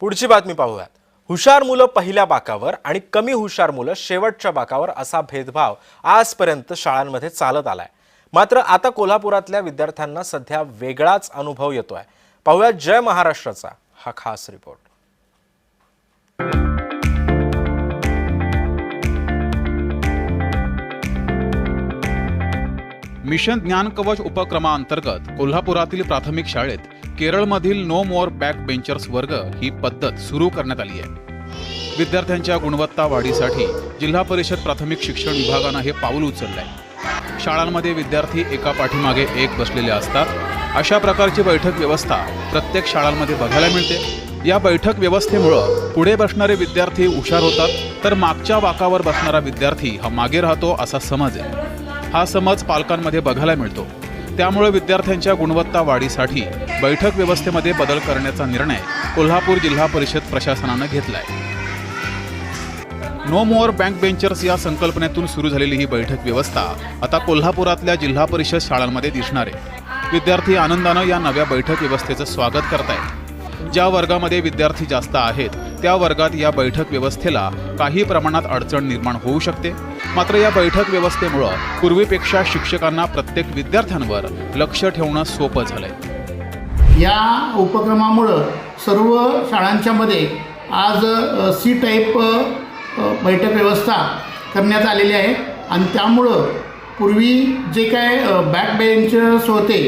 पुढची बातमी पाहूयात। हुशार मुलं पहिल्या बाकावर आणि कमी हुशार मुलं शेवटच्या बाकावर असा भेदभाव आजपर्यंत शाळांमध्ये चालत आलाय। मात्र आता कोल्हापुरातल्या विद्यार्थ्यांना सध्या वेगळाच अनुभव येतोय। पाहूयात जय महाराष्ट्राचा हा खास रिपोर्ट। मिशन ज्ञान कवच उपक्रमाअंतर्गत कोल्हापुरातील प्राथमिक शाळेत केरळमधील नो मोर बॅक बेंचर्स वर्ग ही पद्धत सुरू करण्यात आली आहे। विद्यार्थ्यांच्या गुणवत्ता वाढीसाठी जिल्हा परिषद प्राथमिक शिक्षण विभागाने हे पाऊल उचललंय। शाळांमध्ये विद्यार्थी एका पाठीमागे एक बसलेले असतात। अशा प्रकारची बैठक व्यवस्था प्रत्येक शाळांमध्ये बघायला मिळते। या बैठक व्यवस्थेमुळे पुढे बसणारे विद्यार्थी हुशार होतात, तर मागच्या बाकावर बसणारा विद्यार्थी हा मागे राहतो असा समज आहे। हा समज पालकांमध्ये बघायला मिळतो। त्यामुळे विद्यार्थ्यांच्या गुणवत्ता वाढीसाठी बैठक व्यवस्थेमध्ये बदल करण्याचा निर्णय कोल्हापूर जिल्हा परिषद प्रशासनाने घेतलाय। नो मोर बँक बेंचर्स या संकल्पनेतून सुरू झालेली ही बैठक व्यवस्था आता कोल्हापुरातल्या जिल्हा परिषद शाळांमध्ये दिसणार आहे। विद्यार्थी आनंदाने या नव्या बैठक व्यवस्थेचं स्वागत करतायत। ज्या वर्गामध्ये विद्यार्थी जास्त आहेत त्या वर्गात या बैठक व्यवस्थेला काही प्रमाणात अडचण निर्माण होऊ शकते। मात्र या बैठक व्यवस्थेमुळे पूर्वीपेक्षा शिक्षकांना प्रत्येक विद्यार्थ्यांवर लक्ष ठेवणं सोपं झालंय। या उपक्रमामुळे सर्व शाळांच्या मध्ये आज सी टाईप बैठक व्यवस्था करण्यात आलेली आहे आणि त्यामुळं पूर्वी जे काय बॅक बेंचर्स होते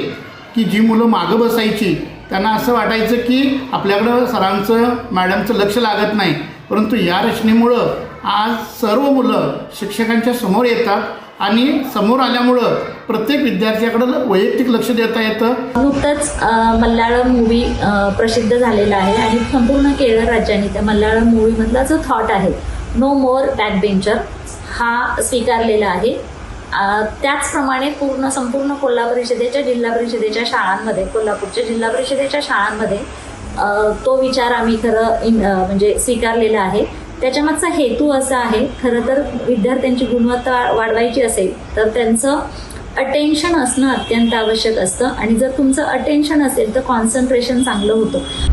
की जी मुलं मागं बसायची त्यांना असं वाटायचं की आपल्याकडं सरांचं मॅडमचं लक्ष लागत नाही, परंतु या रचनेमुळं आज सर्व मुलं शिक्षकांच्या समोर येतात आणि समोर आल्यामुळं प्रत्येक विद्यार्थ्याकडं वैयक्तिक लक्ष देता येतं। नुकतंच मल्याळम मूवी प्रसिद्ध झालेला आहे आणि संपूर्ण केरळ राज्याने त्या मल्याळम मूवीमधला जो थॉट आहे नो मोर बॅक बेंचर हा स्वीकारलेला आहे। त्याचप्रमाणे संपूर्ण कोल्हापूर परिषदेच्या जिल्हा परिषदेच्या शाळांमध्ये कोल्हापूरच्या जिल्हा परिषदेच्या शाळांमध्ये तो विचार आम्ही म्हणजे स्वीकारलेला आहे। त्याच्यामागचा हेतू असा आहे, खरं तर विद्यार्थ्यांची गुणवत्ता वाढवायची असेल तर त्यांचं अटेन्शन असणं अत्यंत आवश्यक असतं आणि जर तुमचं अटेन्शन असेल तर कॉन्सन्ट्रेशन चांगलं होतं।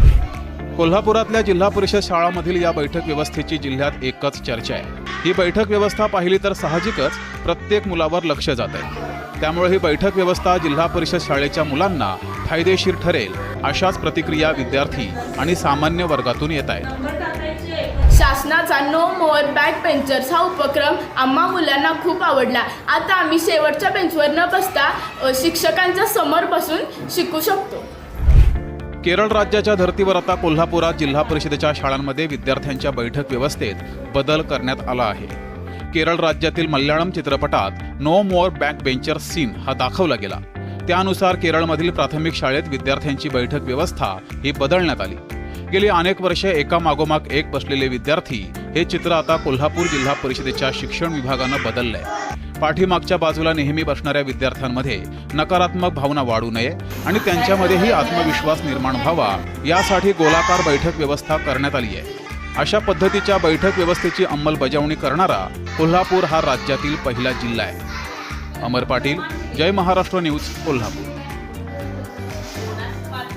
कोल्हापुरातल्या जिल्हा परिषद शाळांमधील या बैठक व्यवस्थेची जिल्ह्यात एकच चर्चा आहे। ही बैठक व्यवस्था पाहिली तर साहजिकच प्रत्येक मुलावर लक्ष जात आहे। त्यामुळे ही बैठक व्यवस्था जिल्हा परिषद शाळेच्या मुलांना फायदेशीर ठरेल अशाच प्रतिक्रिया विद्यार्थी आणि सामान्य वर्गातून येत आहेत। शासनाचा नो मोर बॅक बेंचर्स हा उपक्रम आम्हा मुलांना खूप आवडला। आता आम्ही शेवटच्या बेंचवर न बसता शिक्षकांच्या समोर बसून शिकू शकतो। केरळ राज्याच्या धर्तीवर आता कोल्हापुरात जिल्हा परिषदेच्या शाळांमध्ये विद्यार्थ्यांच्या बैठक व्यवस्थेत बदल करण्यात आला आहे। केरळ राज्यातील मल्याळम चित्रपटात नो मोर बॅक बेंचर्स सीन हा दाखवला गेला। त्यानुसार केरळमधील प्राथमिक शाळेत विद्यार्थ्यांची बैठक व्यवस्था ही बदलण्यात आली। गेली अनेक वर्षे एकामागोमाग एक बसलेले विद्यार्थी हे चित्र आता कोल्हापूर जिल्हा परिषदेच्या शिक्षण विभागानं बदललंय। पाठीमागच्या बाजूला नेहमी बसणाऱ्या विद्यार्थ्यांमध्ये नकारात्मक भावना वाढू नये आणि त्यांच्यामध्येही आत्मविश्वास निर्माण व्हावा यासाठी गोलाकार बैठक व्यवस्था करण्यात आली आहे। अशा पद्धतीच्या बैठक व्यवस्थेची अंमलबजावणी करणारा कोल्हापूर हा राज्यातील पहिला जिल्हा आहे। अमर पाटील, जय महाराष्ट्र न्यूज, कोल्हापूर।